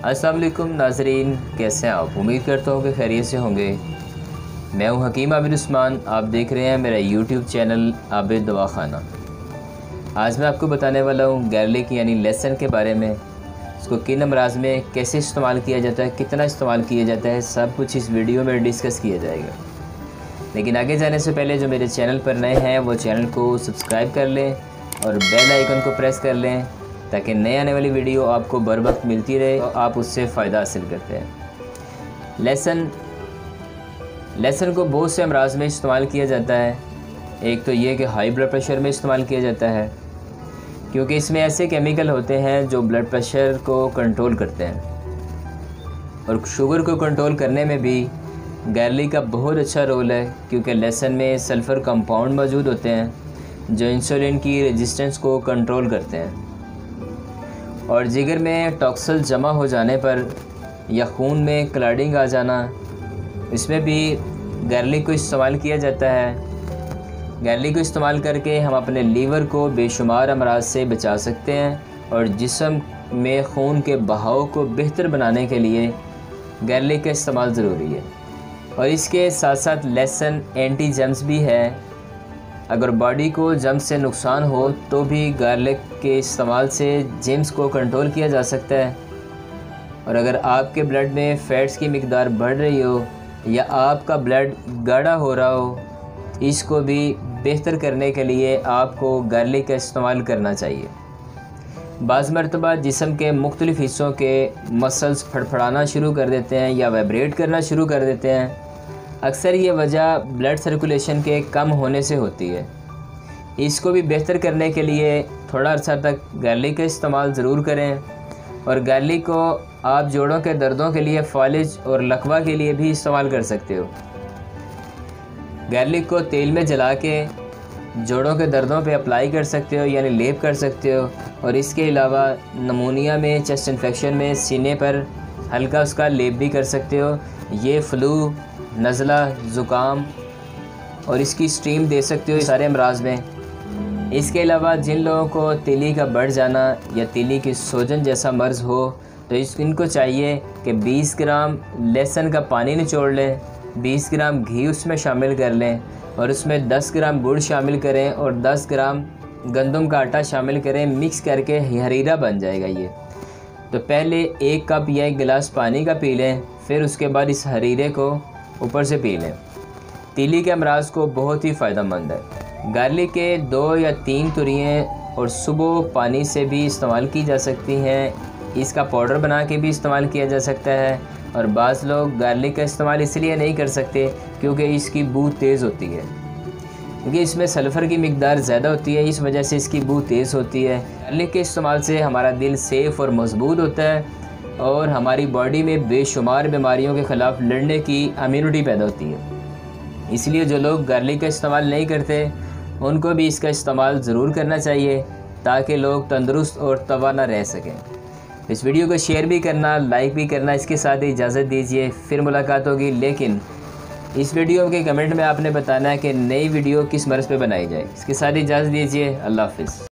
अस्सलाम वालेकुम नाजरीन, कैसे हैं आप? उम्मीद करता हूँ कि खैरियत से होंगे। मैं हूँ हकीम आबिद उस्मान। आप देख रहे हैं मेरा यूट्यूब चैनल आबिद दवाखाना। आज मैं आपको बताने वाला हूँ गार्लिक यानी लहसुन के बारे में। इसको किन अमराज में कैसे इस्तेमाल किया जाता है, कितना इस्तेमाल किया जाता है, सब कुछ इस वीडियो में डिस्कस किया जाएगा। लेकिन आगे जाने से पहले जो मेरे चैनल पर नए हैं वो चैनल को सब्सक्राइब कर लें और बेल आइकन को प्रेस कर लें ताकि नए आने वाली वीडियो आपको बर वक्त मिलती रहे और आप उससे फ़ायदा हासिल करते हैं। लहसुन को बहुत से अमराज में इस्तेमाल किया जाता है। एक तो ये कि हाई ब्लड प्रेशर में इस्तेमाल किया जाता है, क्योंकि इसमें ऐसे केमिकल होते हैं जो ब्लड प्रेशर को कंट्रोल करते हैं। और शुगर को कंट्रोल करने में भी गार्लिक का बहुत अच्छा रोल है, क्योंकि लहसुन में सल्फ़र कंपाउंड मौजूद होते हैं जो इंसुलिन की रेजिस्टेंस को कंट्रोल करते हैं। और जिगर में टॉक्सिल जमा हो जाने पर या खून में क्लॉटिंग आ जाना, इसमें भी गार्लिक को इस्तेमाल किया जाता है। गार्लिक को इस्तेमाल करके हम अपने लीवर को बेशुमार अमराज से बचा सकते हैं और जिस्म में खून के बहाव को बेहतर बनाने के लिए गार्लिक का इस्तेमाल ज़रूरी है। और इसके साथ साथ लहसुन एंटी जर्म्स भी है। अगर बॉडी को जर्म्स से नुकसान हो तो भी गार्लिक के इस्तेमाल से जर्म्स को कंट्रोल किया जा सकता है। और अगर आपके ब्लड में फ़ैट्स की मिकदार बढ़ रही हो या आपका ब्लड गाढ़ा हो रहा हो, इसको भी बेहतर करने के लिए आपको गार्लिक का इस्तेमाल करना चाहिए। बाज़ मरतबा जिस्म के मुख्तलिफ़ हिस्सों के मसल्स फड़फड़ाना शुरू कर देते हैं या वाइब्रेट करना शुरू कर देते हैं। अक्सर ये वजह ब्लड सर्कुलेशन के कम होने से होती है। इसको भी बेहतर करने के लिए थोड़ा अर्सा तक गार्लिक का इस्तेमाल ज़रूर करें। और गार्लिक को आप जोड़ों के दर्दों के लिए, फालिज और लकवा के लिए भी इस्तेमाल कर सकते हो। गार्लिक को तेल में जला के जोड़ों के दर्दों पे अप्लाई कर सकते हो, यानी लेप कर सकते हो। और इसके अलावा नमूनिया में, चेस्ट इन्फेक्शन में सीने पर हल्का उसका लेप भी कर सकते हो। ये फ्लू, नज़ला, ज़ुकाम और इसकी स्टीम दे सकते हो सारे अमराज में। इसके अलावा जिन लोगों को तीली का बढ़ जाना या तीली की सोजन जैसा मर्ज़ हो तो इनको चाहिए कि 20 ग्राम लहसुन का पानी निचोड़ लें, 20 ग्राम घी उसमें शामिल कर लें और उसमें 10 ग्राम गुड़ शामिल करें और 10 ग्राम गंदम का आटा शामिल करें। मिक्स करके हरीरा बन जाएगा ये। तो पहले 1 कप या 1 गिलास पानी का पी लें, फिर उसके बाद इस हरीरे को ऊपर से पी लें। तीली के अमराज को बहुत ही फ़ायदेमंद है। गार्लिक के 2 या 3 तुरियाँ और सुबह पानी से भी इस्तेमाल की जा सकती हैं। इसका पाउडर बना के भी इस्तेमाल किया जा सकता है। और बाज़ लोग गार्लिक का इस्तेमाल इसलिए नहीं कर सकते क्योंकि इसकी बू तेज़ होती है, क्योंकि इसमें सल्फ़र की मिकदार ज़्यादा होती है, इस वजह से इसकी बू तेज़ होती है। गार्लिक के इस्तेमाल से हमारा दिल सेफ़ और मजबूत होता है और हमारी बॉडी में बेशुमार बीमारियों के ख़िलाफ़ लड़ने की इम्यूनिटी पैदा होती है। इसलिए जो लोग गार्लिक का इस्तेमाल नहीं करते उनको भी इसका इस्तेमाल ज़रूर करना चाहिए ताकि लोग तंदुरुस्त और तवाना रह सकें। इस वीडियो को शेयर भी करना, लाइक भी करना। इसके साथ ही इजाज़त दीजिए, फिर मुलाकात होगी। लेकिन इस वीडियो के कमेंट में आपने बताना है कि नई वीडियो किस मर्ज़ पे बनाई जाए। इसके साथ ही इजाज़त दीजिए। अल्लाह हाफ़िज़।